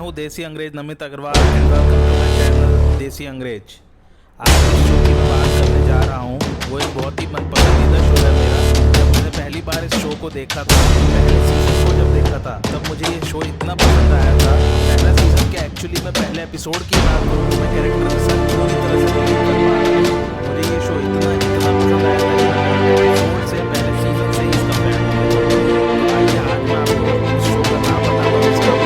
हूँ Desi Angrez Namit Agarwal and welcome to my channel Desi Angrez. आज जिस शो की मैं बात करने जा रहा हूँ वो एक बहुत ही मन पसंदीदा शो है मेरा। जब मैंने पहली बार इस शो को देखा था, पहले सीजन को जब देखा था, तब मुझे ये शो इतना पसंद आया था। पहला सीजन के एक्चुअली मैं पहले एपिसोड की बात करूँ तो मैं कैरेक्टर के साथ पूरी तरह से रिलेट कर पा रहा हूँ। मुझे ये शो इतना पसंद आया था कि मैं एपिसोड से पहले सीजन से ही इसका फैन हो गया। तो आइए आज मैं आपको इस शो का नाम बताता हूँ। इसका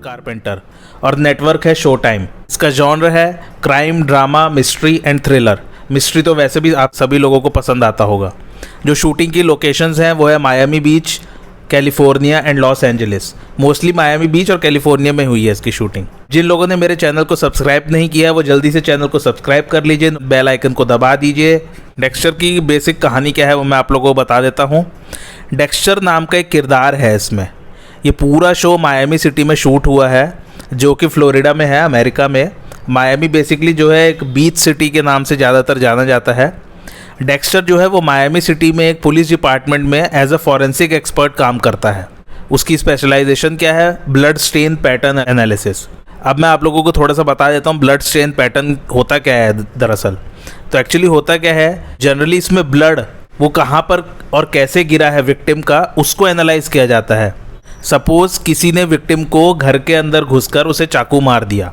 कारपेंटर और नेटवर्क है शो टाइम। इसका जॉनर है crime, drama, mystery and thriller. Mystery तो वैसे भी आप सभी लोगों को पसंद आता होगा। जो शूटिंग की लोकेशंस हैं वो है Miami Beach, California and Los Angeles. Mostly Miami Beach और कैलिफोर्निया में हुई है इसकी शूटिंग। जिन लोगों ने मेरे चैनल को सब्सक्राइब नहीं किया है वो जल्दी से चैनल को सब्सक्राइब कर लीजिए, बेल आइकन को दबा दीजिए। डेक्स्टर की बेसिक कहानी क्या है वो मैं आप लोगों को बता देता हूँ। डेक्स्टर नाम का एक किरदार है इसमें। ये पूरा शो मायामी सिटी में शूट हुआ है जो कि फ्लोरिडा में है, अमेरिका में। मायामी बेसिकली जो है एक बीच सिटी के नाम से ज़्यादातर जाना जाता है। डेक्स्टर जो है वो मायामी सिटी में एक पुलिस डिपार्टमेंट में एज अ फॉरेंसिक एक्सपर्ट काम करता है। उसकी स्पेशलाइजेशन क्या है? Blood stain pattern analysis. अब मैं आप लोगों को थोड़ा सा बता देता हूँ ब्लड स्टेन पैटर्न होता क्या है दरअसल। तो एक्चुअली होता क्या है, जनरली इसमें ब्लड वो कहाँ पर और कैसे गिरा है विक्टिम का, उसको एनालाइज किया जाता है। सपोज़ किसी ने विक्टिम को घर के अंदर घुसकर उसे चाकू मार दिया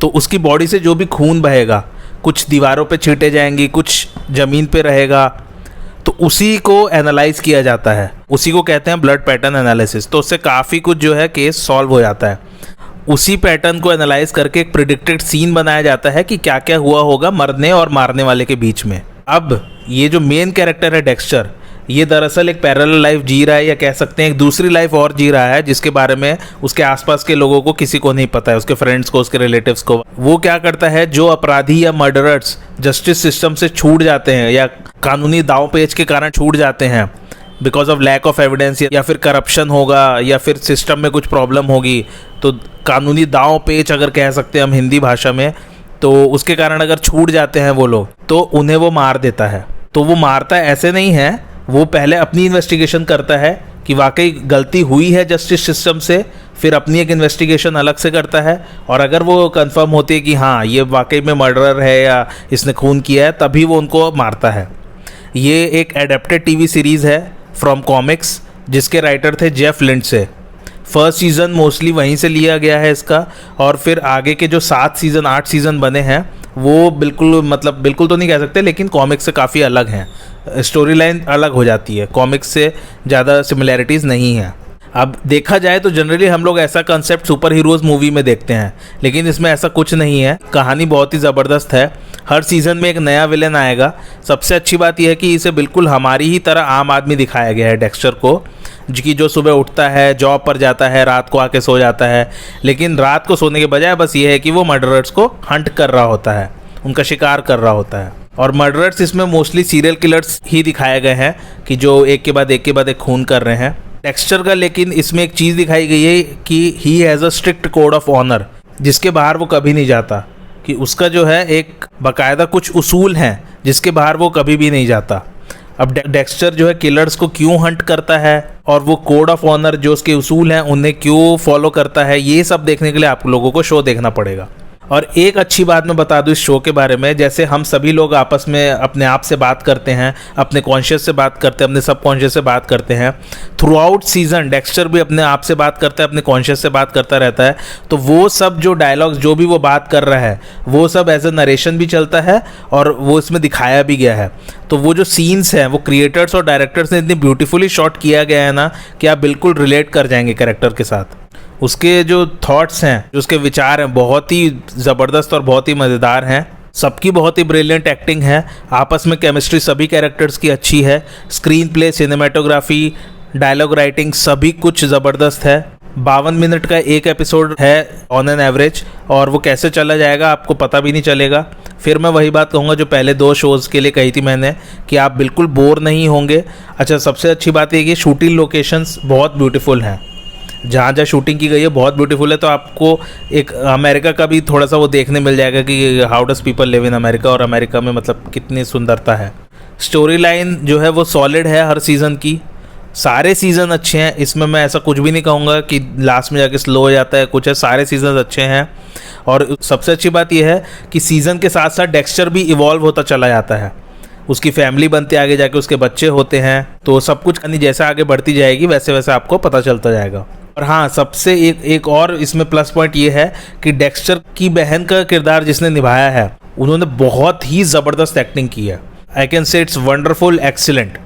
तो उसकी बॉडी से जो भी खून बहेगा, कुछ दीवारों पे छींटे जाएंगी, कुछ ज़मीन पे रहेगा, तो उसी को एनालाइज किया जाता है। उसी को कहते हैं ब्लड पैटर्न एनालिसिस। तो उससे काफ़ी कुछ जो है केस सॉल्व हो जाता है। उसी पैटर्न को एनालाइज करके एक प्रिडिक्टेड सीन बनाया जाता है कि क्या क्या हुआ होगा मरने और मारने वाले के बीच में। अब ये जो मेन कैरेक्टर है डेक्स्टर, ये दरअसल एक पैरेलल लाइफ जी रहा है, या कह सकते हैं एक दूसरी लाइफ और जी रहा है जिसके बारे में उसके आसपास के लोगों को किसी को नहीं पता है, उसके फ्रेंड्स को, उसके रिलेटिव्स को। वो क्या करता है, जो अपराधी या मर्डरर्स जस्टिस सिस्टम से छूट जाते हैं या कानूनी दांव पेच के कारण छूट जाते हैं because of lack of evidence, या फिर करप्शन होगा या फिर सिस्टम में कुछ प्रॉब्लम होगी, तो कानूनी दांव पेच अगर कह सकते हैं हम हिंदी भाषा में, तो उसके कारण अगर छूट जाते हैं वो लोग तो उन्हें वो मार देता है। तो वो मारता ऐसे नहीं है, वो पहले अपनी इन्वेस्टिगेशन करता है कि वाकई गलती हुई है जस्टिस सिस्टम से, फिर अपनी एक इन्वेस्टिगेशन अलग से करता है, और अगर वो कंफर्म होती है कि हाँ ये वाकई में मर्डरर है या इसने खून किया है, तभी वो उनको मारता है। ये एक एडेप्टेड टीवी सीरीज़ है फ्रॉम कॉमिक्स जिसके राइटर थे Jeff Lindsay. First season mostly वहीं से लिया गया है इसका, और फिर आगे के जो 7 सीज़न 8 सीज़न बने हैं वो बिल्कुल तो नहीं कह सकते, लेकिन कॉमिक्स से काफ़ी अलग हैं। स्टोरी लाइन अलग हो जाती है, कॉमिक्स से ज़्यादा सिमिलैरिटीज़ नहीं है। अब देखा जाए तो जनरली हम लोग ऐसा कंसेप्ट सुपर हीरोज़ मूवी में देखते हैं, लेकिन इसमें ऐसा कुछ नहीं है। कहानी बहुत ही ज़बरदस्त है। हर सीज़न में एक नया विलेन आएगा। सबसे अच्छी बात यह है कि इसे बिल्कुल हमारी ही तरह आम आदमी दिखाया गया है डेक्स्टर को, जो सुबह उठता है, जॉब पर जाता है, रात को आके सो जाता है, लेकिन रात को सोने के बजाय बस ये है कि वो मर्डरर्स को हंट कर रहा होता है, उनका शिकार कर रहा होता है। और मर्डरर्स इसमें मोस्टली सीरियल किलर्स ही दिखाए गए हैं कि जो एक के बाद एक खून कर रहे हैं। डेक्स्टर का लेकिन इसमें एक चीज़ दिखाई गई है कि he has a strict code of honour, जिसके बाहर वो कभी नहीं जाता, कि उसका जो है एक बाकायदा कुछ उसूल हैं जिसके बाहर वो कभी भी नहीं जाता। अब डेक्स्टर जो है किलर्स को क्यों हंट करता है और वो कोड ऑफ ऑनर जो उसके उसूल हैं उन्हें क्यों फॉलो करता है, ये सब देखने के लिए आप लोगों को शो देखना पड़ेगा। और एक अच्छी बात मैं बता दूं इस शो के बारे में, जैसे हम सभी लोग आपस में अपने आप से बात करते हैं, अपने कॉन्शियस से बात करते हैं, अपने सब कॉन्शियस से बात करते हैं, थ्रू आउट सीजन डेक्स्टर भी अपने आप से बात करता है, अपने कॉन्शियस से बात करता रहता है। तो वो सब जो डायलॉग्स जो भी वो बात कर रहा है वो सब एज ए नरेशन भी चलता है और वो इसमें दिखाया भी गया है। तो वो जो सीन्स हैं वो क्रिएटर्स और डायरेक्टर्स ने इतनी ब्यूटीफुली शॉट किया गया है ना कि आप बिल्कुल रिलेट कर जाएंगे कैरेक्टर के साथ। उसके जो थॉट्स हैं, जो उसके विचार हैं, बहुत ही ज़बरदस्त और बहुत ही मज़ेदार हैं। सबकी बहुत ही ब्रिलियंट एक्टिंग है, आपस में केमिस्ट्री सभी कैरेक्टर्स की अच्छी है, screen play, cinematography, dialogue writing सभी कुछ ज़बरदस्त है। 52 मिनट का एक एपिसोड है ऑन एन एवरेज, और वो कैसे चला जाएगा आपको पता भी नहीं चलेगा। फिर मैं वही बात कहूँगा जो पहले 2 शोज़ के लिए कही थी मैंने, कि आप बिल्कुल बोर नहीं होंगे। अच्छा, सबसे अच्छी बात ये कि शूटिंग लोकेशंस बहुत ब्यूटीफुल हैं, जहाँ जहाँ शूटिंग की गई है बहुत ब्यूटीफुल है। तो आपको एक अमेरिका का भी थोड़ा सा वो देखने मिल जाएगा कि how does people live in America, और अमेरिका में मतलब कितनी सुंदरता है। स्टोरी लाइन जो है वो सॉलिड है हर सीज़न की, सारे सीज़न अच्छे हैं, इसमें मैं ऐसा कुछ भी नहीं कहूँगा कि लास्ट में जाके स्लो हो जाता है कुछ है, सारे सीज़न अच्छे हैं। और सबसे अच्छी बात यह है कि सीज़न के साथ साथ डेक्स्टर भी इवॉल्व होता चला जाता है, उसकी फैमिली बनते आगे जाके उसके बच्चे होते हैं, तो सब कुछ कहानी जैसे आगे बढ़ती जाएगी वैसे वैसे आपको पता चलता जाएगा। और हाँ, सबसे एक और इसमें प्लस पॉइंट ये है कि डेक्स्टर की बहन का किरदार जिसने निभाया है उन्होंने बहुत ही ज़बरदस्त एक्टिंग की है। I can say it's wonderful, excellent.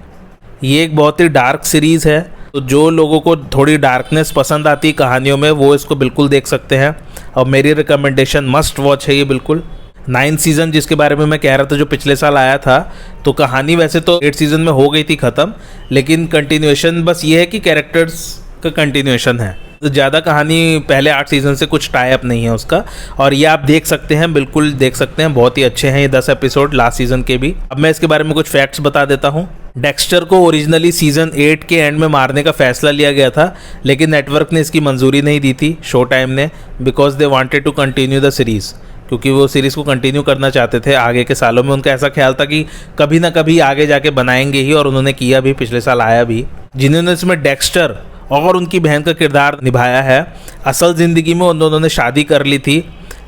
ये एक बहुत ही डार्क सीरीज़ है, तो जो लोगों को थोड़ी डार्कनेस पसंद आती है कहानियों में वो इसको बिल्कुल देख सकते हैं, और मेरी रिकमेंडेशन मस्ट वॉच है ये बिल्कुल। 9 सीज़न जिसके बारे में मैं कह रहा था जो पिछले साल आया था, तो कहानी वैसे तो 8 सीज़न में हो गई थी ख़त्म, लेकिन कंटिन्यूएशन बस ये है कि कैरेक्टर्स का कंटिन्यूएशन है, तो ज़्यादा कहानी पहले 8 सीज़न से कुछ टाई अप नहीं है उसका। और ये आप देख सकते हैं, बिल्कुल देख सकते हैं, बहुत ही अच्छे हैं ये 10 एपिसोड लास्ट सीज़न के भी। अब मैं इसके बारे में कुछ फैक्ट्स बता देता हूँ। डेक्स्टर को ओरिजिनली सीज़न 8 के एंड में मारने का फैसला लिया गया था, लेकिन नेटवर्क ने इसकी मंजूरी नहीं दी थी, शो टाइम ने, because they wanted to continue the series, क्योंकि वो सीरीज़ को कंटिन्यू करना चाहते थे आगे के सालों में। उनका ऐसा ख्याल था कि कभी ना कभी आगे जाके बनाएंगे ही, और उन्होंने किया भी, पिछले साल आया भी। जिन्होंने इसमें डेक्स्टर और उनकी बहन का किरदार निभाया है, असल ज़िंदगी में उन दोनों ने शादी कर ली थी,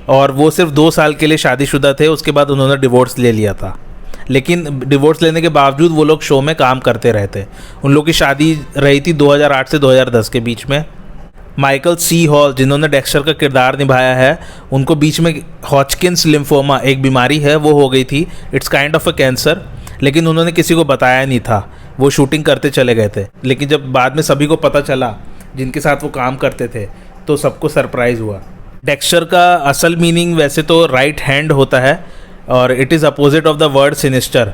और वो सिर्फ 2 साल के लिए शादीशुदा थे, उसके बाद उन्होंने डिवोर्स ले लिया था। लेकिन डिवोर्स लेने के बावजूद वो लोग शो में काम करते रहते। उन लोग की शादी रही थी 2008 से 2010 के बीच में। माइकल सी हॉल जिन्होंने डेक्स्टर का किरदार निभाया है, उनको बीच में हॉचकिन्स लिम्फोमा एक बीमारी है वो हो गई थी, it's kind of a cancer, लेकिन उन्होंने किसी को बताया नहीं था, वो शूटिंग करते चले गए थे। लेकिन जब बाद में सभी को पता चला जिनके साथ वो काम करते थे, तो सबको सरप्राइज़ हुआ। डेक्स्टर का असल मीनिंग वैसे तो राइट हैंड होता है, और it is opposite of the word sinister.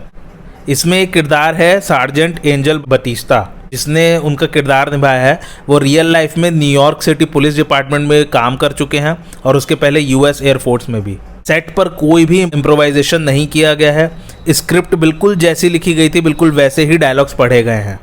इसमें एक किरदार है सार्जेंट एंजल बटिस्टा, जिसने उनका किरदार निभाया है। वो रियल लाइफ में न्यूयॉर्क सिटी पुलिस डिपार्टमेंट में काम कर चुके हैं, और उसके पहले यूएस एयरफोर्स में भी। सेट पर कोई भी इम्प्रोवाइजेशन नहीं किया गया है, स्क्रिप्ट बिल्कुल जैसी लिखी गई थी बिल्कुल वैसे ही डायलॉग्स पढ़े गए हैं,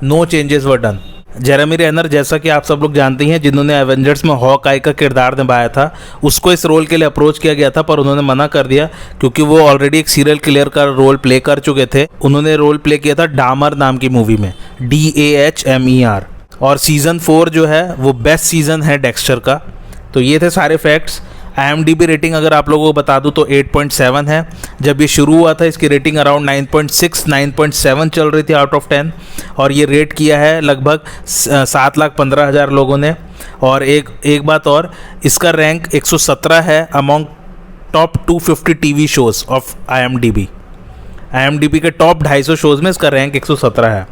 no changes were done. Jeremy Renner, जैसा कि आप सब लोग जानते हैं, जिन्होंने एवेंजर्स में हॉकआई का किरदार निभाया था, उसको इस रोल के लिए अप्रोच किया गया था, पर उन्होंने मना कर दिया क्योंकि वो ऑलरेडी एक सीरियल किलर का रोल प्ले कर चुके थे। उन्होंने रोल प्ले किया था डामर नाम की मूवी में, DAHMER। और सीज़न 4 जो है वो बेस्ट सीज़न है डेक्स्टर का। तो ये थे सारे फैक्ट्स। IMDb रेटिंग अगर आप लोगों को बता दूं तो 8.7 है। जब ये शुरू हुआ था इसकी रेटिंग अराउंड 9.6 9.7 चल रही थी आउट ऑफ 10, और ये रेट किया है लगभग 7,15,000 लोगों ने। और एक बात और, इसका रैंक 117 है among top 250 TV shows of IMDb के टॉप 250 शोज़ में इसका रैंक 117 है।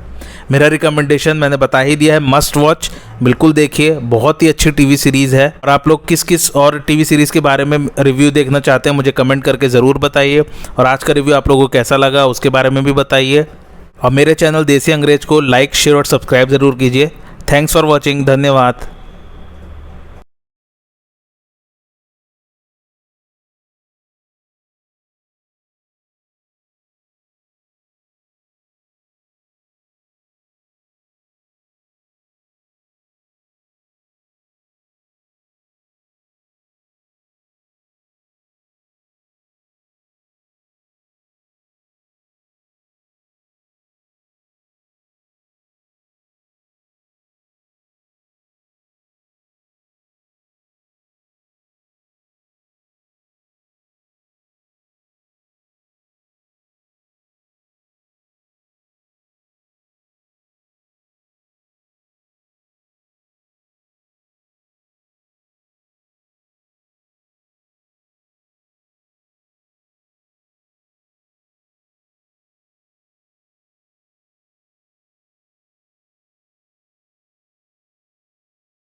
मेरा रिकमेंडेशन मैंने बता ही दिया है, मस्ट वॉच, बिल्कुल देखिए, बहुत ही अच्छी टीवी सीरीज़ है। और आप लोग किस किस और टीवी सीरीज़ के बारे में रिव्यू देखना चाहते हैं मुझे कमेंट करके ज़रूर बताइए, और आज का रिव्यू आप लोगों को कैसा लगा उसके बारे में भी बताइए। और मेरे चैनल देसी अंग्रेज को लाइक, शेयर और सब्सक्राइब ज़रूर कीजिए। थैंक्स फॉर वॉचिंग, धन्यवाद।